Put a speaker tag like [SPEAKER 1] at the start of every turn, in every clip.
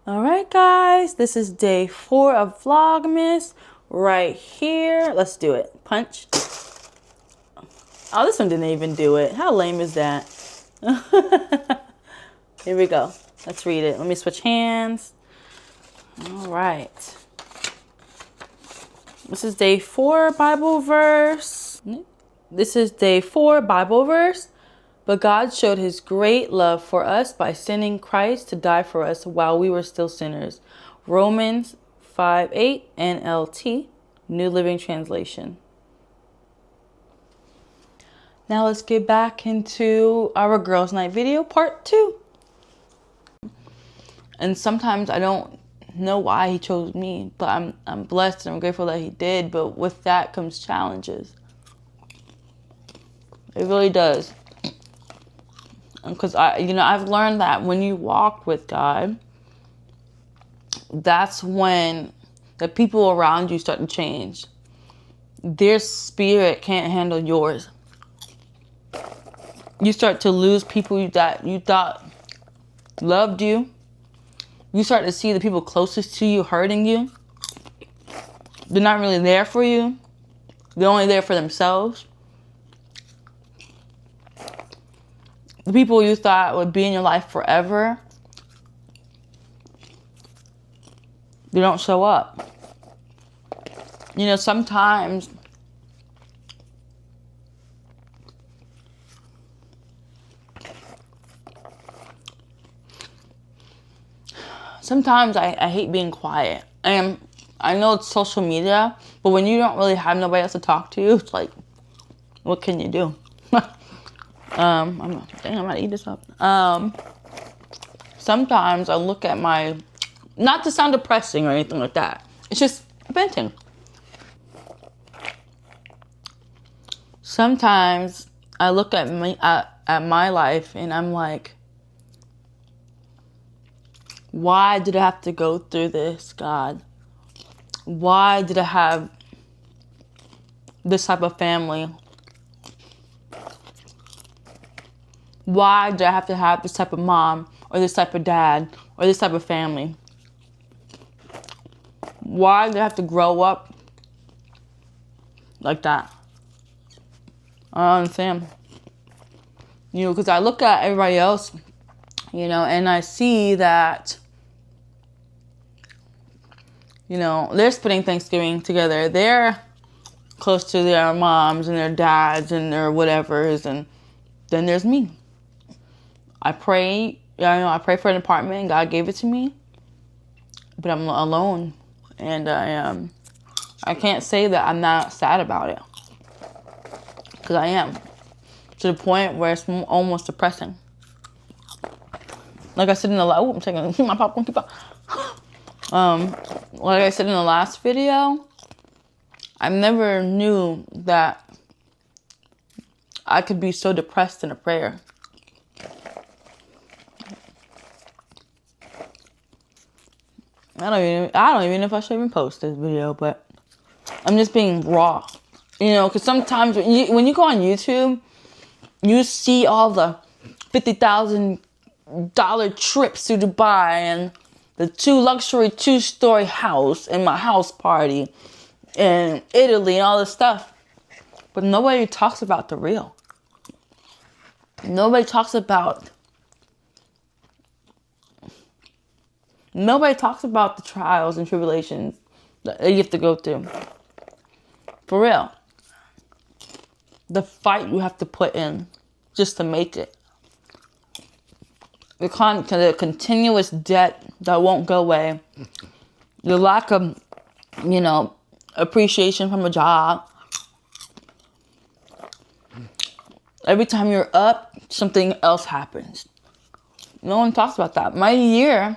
[SPEAKER 1] All right, guys, this is day 4 of Vlogmas right here. Let's do it. Punch. Oh, this one didn't even do it. How lame is that? Here we go. Let's read it. Let me switch hands. All right. This is day 4 Bible verse. This is day 4 Bible verse. But God showed his great love for us by sending Christ to die for us while we were still sinners. Romans 5:8 NLT, New Living Translation. Now let's get back into our girls' night video part 2. And sometimes I don't know why he chose me, but I'm blessed and I'm grateful that he did. But with that comes challenges. It really does. Because I've learned that when you walk with God, that's when the people around you start to change. Their spirit can't handle yours. You start to lose people that you thought loved you. You start to see the people closest to you hurting you. They're not really there for you. They're only there for themselves. The people you thought would be in your life forever, they don't show up. Sometimes I hate being quiet. And I know it's social media, but when you don't really have nobody else to talk to, it's like, what can you do? I'm gonna eat this up. Sometimes I look at not to sound depressing or anything like that. It's just venting. Sometimes I look at my life and I'm like, why did I have to go through this, God? Why did I have this type of family? Why do I have to have this type of mom or this type of dad or this type of family? Why do I have to grow up like that? I don't understand. Because I look at everybody else, and I see that, they're spending Thanksgiving together. They're close to their moms and their dads and their whatevers, and then there's me. I pray for an apartment and God gave it to me, but I'm alone, and I can't say that I'm not sad about it, because I am, to the point where it's almost depressing. Like I said in the I'm taking my popcorn. Like I said in the last video, I never knew that I could be so depressed in a prayer. I don't even know if I should even post this video, but I'm just being raw. Because sometimes when you go on YouTube, you see all the $50,000 trips to Dubai and the luxury 2-story house and my house party in Italy and all this stuff. But nobody talks about the real. Nobody talks about the trials and tribulations that you have to go through. For real. The fight you have to put in just to make it. The continuous debt that won't go away. The lack of, appreciation from a job. Every time you're up, something else happens. No one talks about that. My year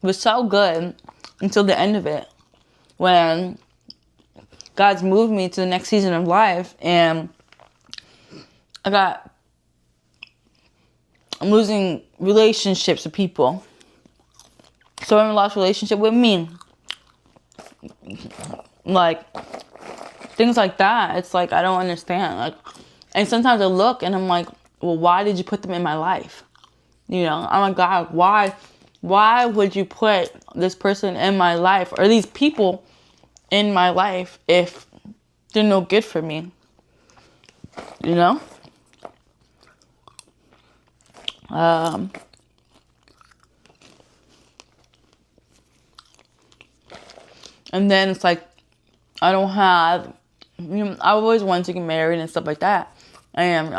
[SPEAKER 1] was so good until the end of it, when God's moved me to the next season of life, and I'm losing relationships with people. So I lost relationship with me. Like, things like that. It's like, I don't understand. And sometimes I look and I'm like, well, why did you put them in my life? I'm like, God, why Why would you put this person in my life or these people in my life if they're no good for me? You know? And then it's like, I don't have, I always wanted to get married and stuff like that. And,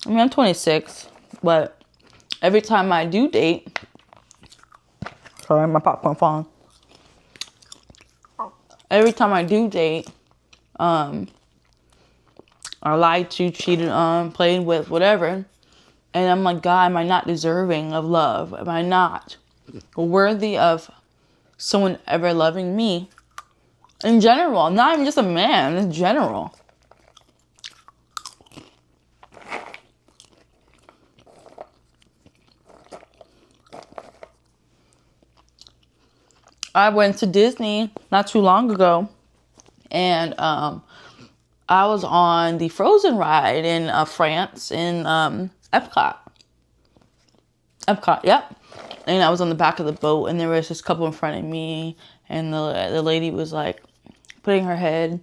[SPEAKER 1] I'm 26, but every time I do date, sorry, my popcorn falling. Every time I do date, I lied to, cheated on, played with, whatever. And I'm like, God, am I not deserving of love? Am I not worthy of someone ever loving me? In general, not even just a man, in general. I went to Disney not too long ago, and I was on the Frozen ride in France in Epcot. Epcot, yep. And I was on the back of the boat, and there was this couple in front of me, and the lady was like putting her head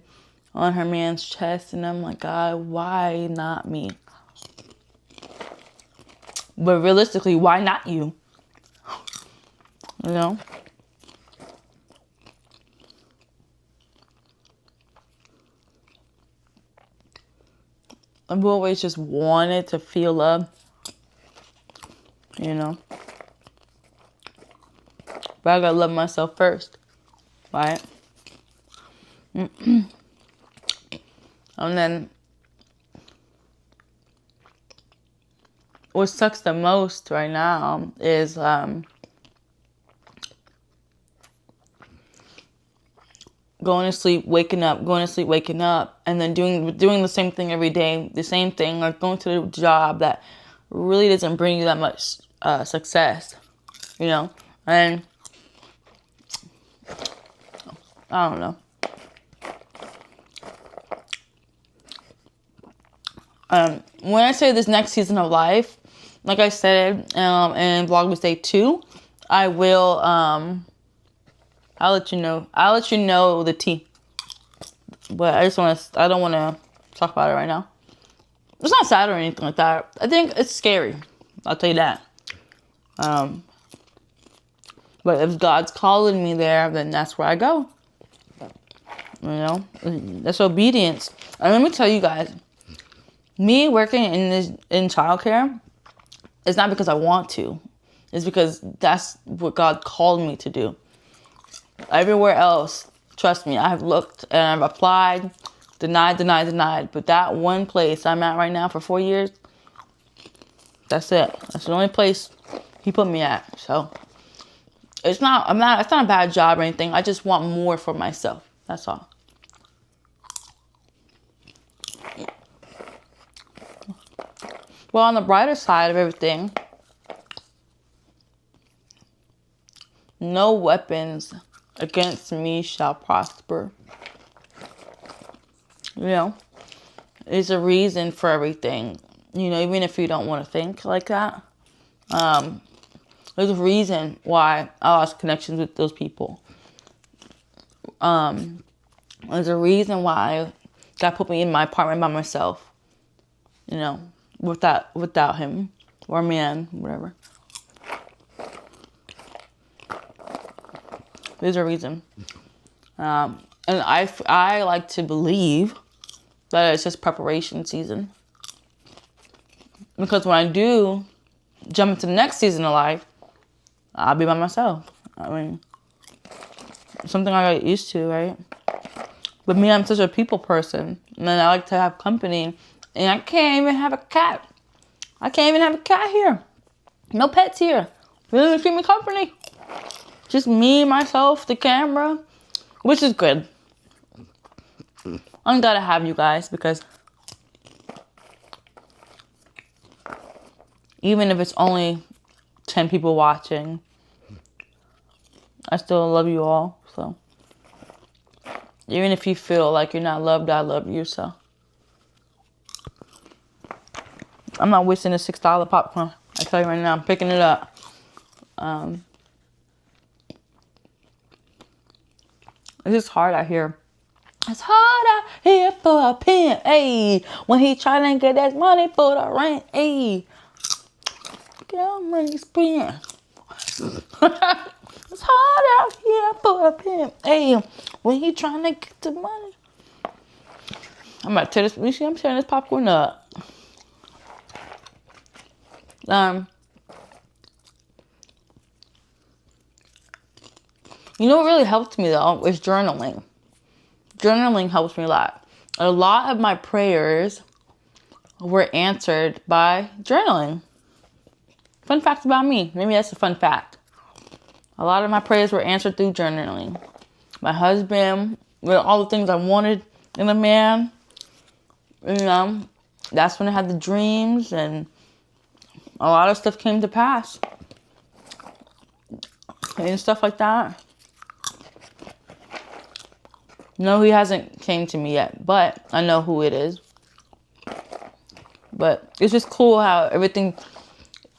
[SPEAKER 1] on her man's chest, and I'm like, God, why not me? But realistically, why not you? You know? I've always just wanted to feel love, you know? But I gotta love myself first, right? And then what sucks the most right now is going to sleep, waking up, going to sleep, waking up, and then doing the same thing every day, the same thing, like going to a job that really doesn't bring you that much success, you know? And I don't know. When I say this next season of life, like I said in Vlogmas Day 2, I will, I'll let you know. I'll let you know the tea. But I don't want to talk about it right now. It's not sad or anything like that. I think it's scary. I'll tell you that. But if God's calling me there, then that's where I go. You know, that's obedience. And let me tell you guys, me working in childcare, it's not because I want to. It's because that's what God called me to do. Everywhere else, trust me, I have looked and I've applied, denied. But that one place I'm at right now for 4 years, that's it. That's the only place He put me at. So it's not a bad job or anything. I just want more for myself. That's all. Well, on the brighter side of everything, no weapons against me shall prosper. You know, there's a reason for everything. You know, even if you don't want to think like that, there's a reason why I lost connections with those people. There's a reason why God put me in my apartment by myself. You know, without him or a man, whatever. There's a reason. And I like to believe that it's just preparation season. Because when I do jump into the next season of life, I'll be by myself. I mean, something I got used to, right? But me, I'm such a people person. And I like to have company. And I can't even have a cat. I can't even have a cat here. No pets here. Really keep me company. Just me, myself, the camera. Which is good. I'm glad to have you guys because even if it's only 10 people watching, I still love you all. So even if you feel like you're not loved, I love you. So I'm not wasting a $6 popcorn. I tell you right now, I'm picking it up. It's just hard out here. It's hard out here for a pimp, ayy. When he trying to get that money for the rent, ayy. Get our money spent. It's hard out here for a pimp, ayy. When he trying to get the money. I'm about to tear this. You see, I'm tearing this popcorn up. You know what really helped me though is journaling. Journaling helps me a lot. A lot of my prayers were answered by journaling. Fun fact about me. Maybe that's a fun fact. A lot of my prayers were answered through journaling. My husband, with all the things I wanted in a man, you know, that's when I had the dreams and a lot of stuff came to pass. And stuff like that. No, he hasn't came to me yet, but I know who it is. But it's just cool how everything...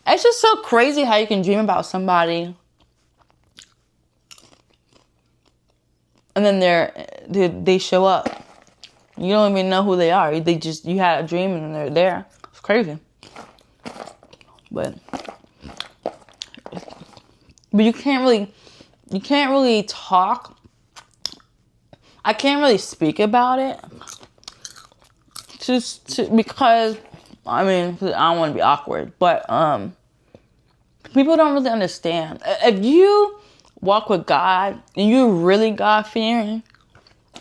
[SPEAKER 1] It's just so crazy how you can dream about somebody and then they show up. You don't even know who they are. You had a dream and they're there. It's crazy. But you can't really talk. I can't really speak about it. Because I don't want to be awkward, but people don't really understand. If you walk with God and you're really God fearing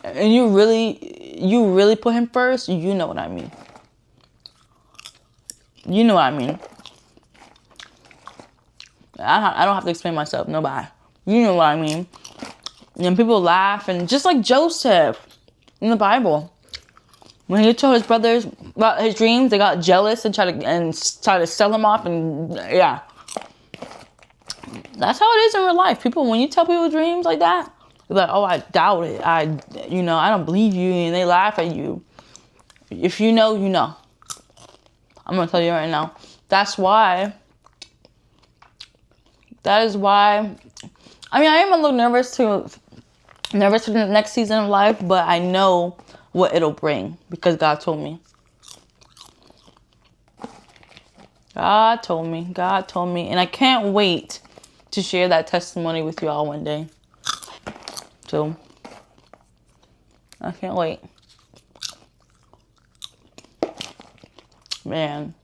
[SPEAKER 1] and you really put him first, you know what I mean. You know what I mean. I don't have to explain myself, nobody. You know what I mean. And people laugh, and just like Joseph in the Bible, when he told his brothers about his dreams, they got jealous and tried to sell him off, and yeah. That's how it is in real life. People, when you tell people dreams like that, they're like, oh, I doubt it. I don't believe you, and they laugh at you. If you know, you know. I'm gonna tell you right now. That is why. I am a little nervous for the next season of life, but I know what it'll bring because God told me. God told me, and I can't wait to share that testimony with you all one day. So, I can't wait. Man,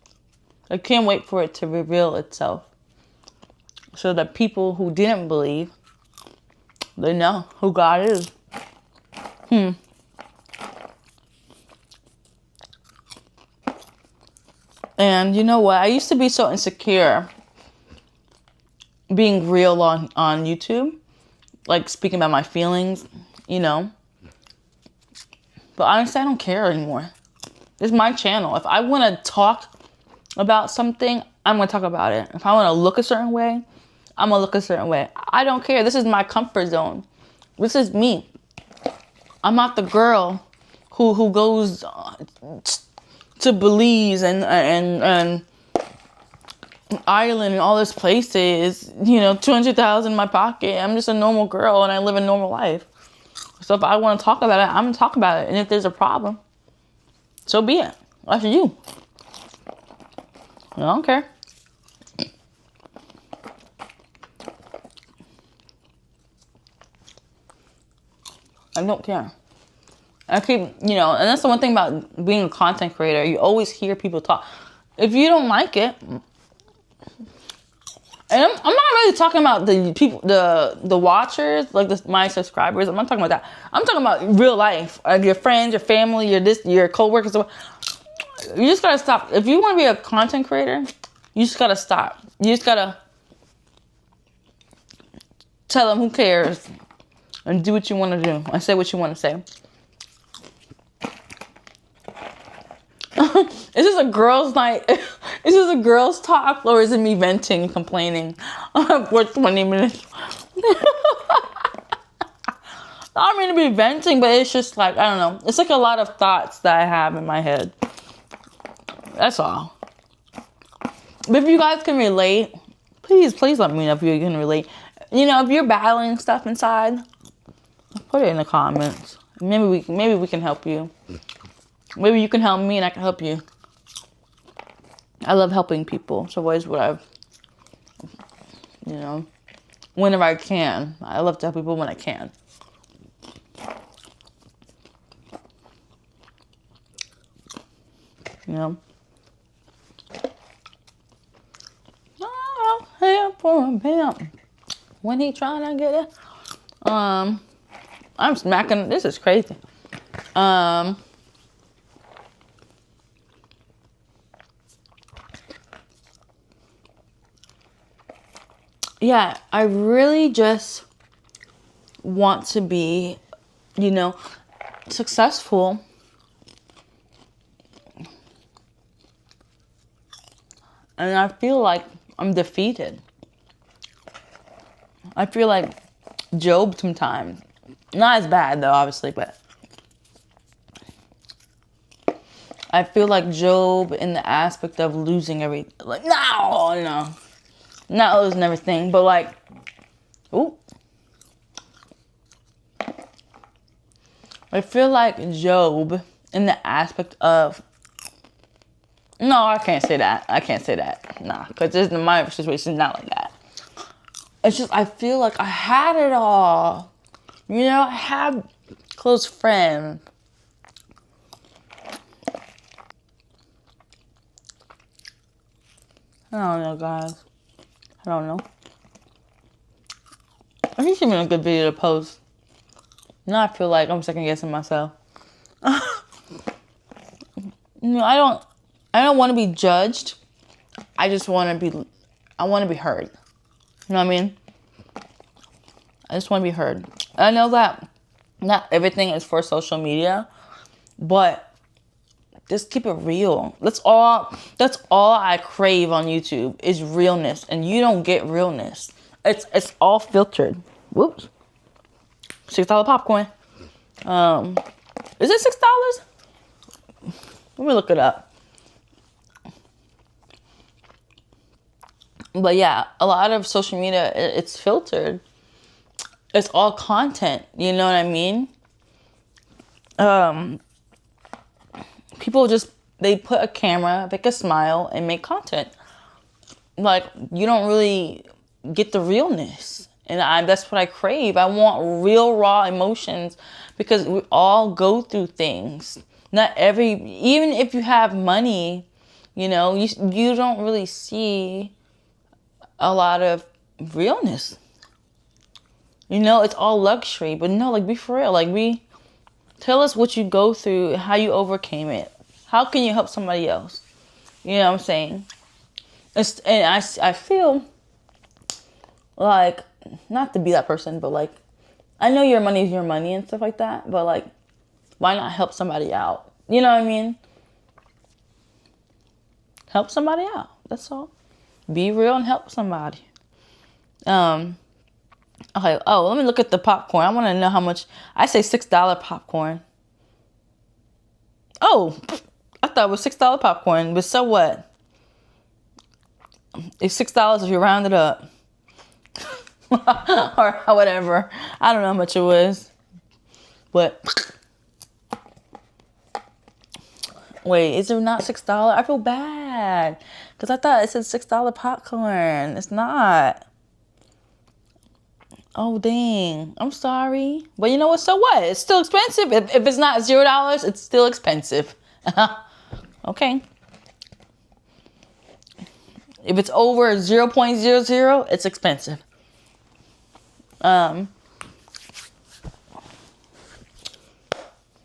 [SPEAKER 1] I can't wait for it to reveal itself. So that people who didn't believe, they know who God is. And you know what? I used to be so insecure being real on YouTube. Like speaking about my feelings, you know. But honestly, I don't care anymore. This is my channel. If I want to talk about something, I'm going to talk about it. If I want to look a certain way, I'm going to look a certain way. I don't care. This is my comfort zone. This is me. I'm not the girl who goes to Belize and Ireland and all these places, 200,000 in my pocket. I'm just a normal girl and I live a normal life. So if I want to talk about it, I'm going to talk about it. And if there's a problem, so be it. That's you. I don't care. I don't care. I keep, and that's the one thing about being a content creator. You always hear people talk. If you don't like it, and I'm not really talking about the people, the watchers, like my subscribers. I'm not talking about that. I'm talking about real life, like your friends, your family, your coworkers. You just gotta stop. If you want to be a content creator, you just gotta stop. You just gotta tell them who cares and do what you want to do and say what you want to say. Is this a girls' night? Is this a girls' talk, or is it me venting and complaining for 20 minutes? I don't mean to be venting, but it's just like, I don't know. It's like a lot of thoughts that I have in my head. That's all. But if you guys can relate, please let me know if you can relate. You know, if you're battling stuff inside, put it in the comments. Maybe we can help you. Maybe you can help me and I can help you. I love helping people. So always what I've, you know, whenever I can. I love to help people when I can. You know. Oh, here for a pimp. When he trying to get it. I'm smacking. This is crazy. Yeah, I really just want to be, you know, successful. And I feel like I'm defeated. I feel like Job sometimes. Not as bad though, obviously, but I feel like Job in the aspect of losing everything. Like, no. Not losing everything, but like, ooh. I feel like Job in the aspect of, no, I can't say that. Nah, because my situation is not like that. It's just, I feel like I had it all. You know, I had close friends. I don't know, guys. I don't know. I think it's been a good video to post. Now I feel like I'm second guessing myself. You know, I don't want to be judged. I just want to be heard. You know what I mean? I just want to be heard. I know that not everything is for social media, but just keep it real. That's all I crave on YouTube is realness, and you don't get realness. It's all filtered. Whoops. $6 popcorn. Is it $6? Let me look it up. But yeah, a lot of social media, it's filtered. It's all content. You know what I mean? People just, they put a camera, make a smile, and make content. Like, you don't really get the realness. And that's what I crave. I want real, raw emotions because we all go through things. Even if you have money, you know, you don't really see a lot of realness. You know, it's all luxury. But no, like, be for real. Like, tell us what you go through, how you overcame it. How can you help somebody else? You know what I'm saying? And I feel like, not to be that person, but like, I know your money is your money and stuff like that, but like, why not help somebody out? You know what I mean? Help somebody out. That's all. Be real and help somebody. Okay. Oh, let me look at the popcorn. I want to know how much. I say $6 popcorn. Oh, I thought it was $6 popcorn, but so what? It's $6 if you round it up. Or whatever. I don't know how much it was. But wait, is it not $6? I feel bad. Because I thought it said $6 popcorn. It's not. Oh, dang. I'm sorry. But you know what? So what? It's still expensive. If it's not $0, it's still expensive. Okay. If it's over 0.00, it's expensive. Yeah.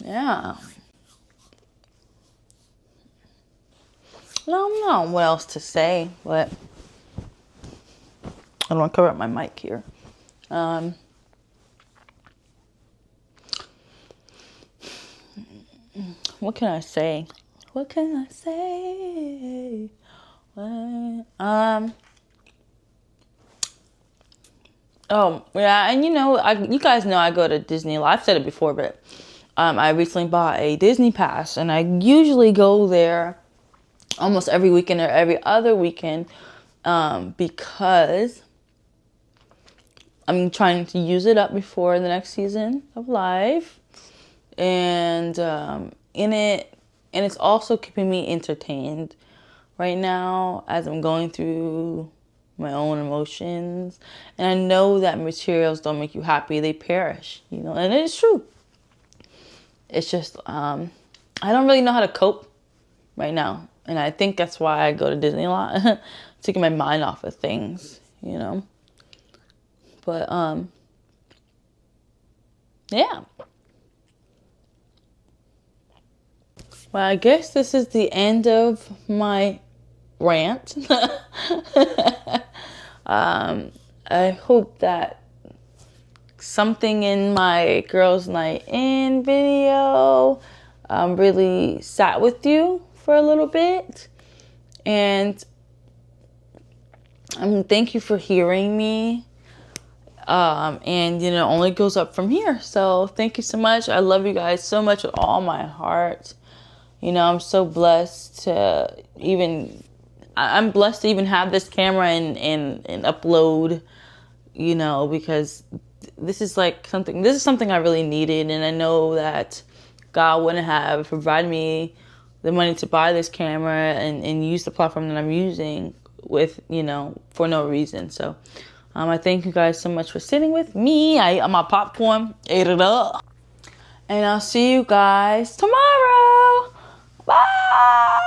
[SPEAKER 1] I don't know what else to say, but I don't want to cover up my mic here. What can I say? What can I say? Oh, yeah, and you know, you guys know I go to Disney. I've said it before, but I recently bought a Disney pass, and I usually go there almost every weekend or every other weekend, because I'm trying to use it up before the next season of life. And and it's also keeping me entertained right now as I'm going through my own emotions. And I know that materials don't make you happy, they perish, you know, and it is true. It's just I don't really know how to cope right now, and I think that's why I go to Disney a lot. To get my mind off of things, you know. But yeah. Well, I guess this is the end of my rant. I hope that something in my girls' night in video really sat with you for a little bit. And thank you for hearing me. And, you know, only goes up from here. So thank you so much. I love you guys so much with all my heart. You know, I'm so blessed to I'm blessed to even have this camera and upload, you know, because this is something I really needed. And I know that God wouldn't have provided me the money to buy this camera and use the platform that I'm using with, you know, for no reason. So I thank you guys so much for sitting with me. I ate my popcorn, ate it up. And I'll see you guys tomorrow. Bye.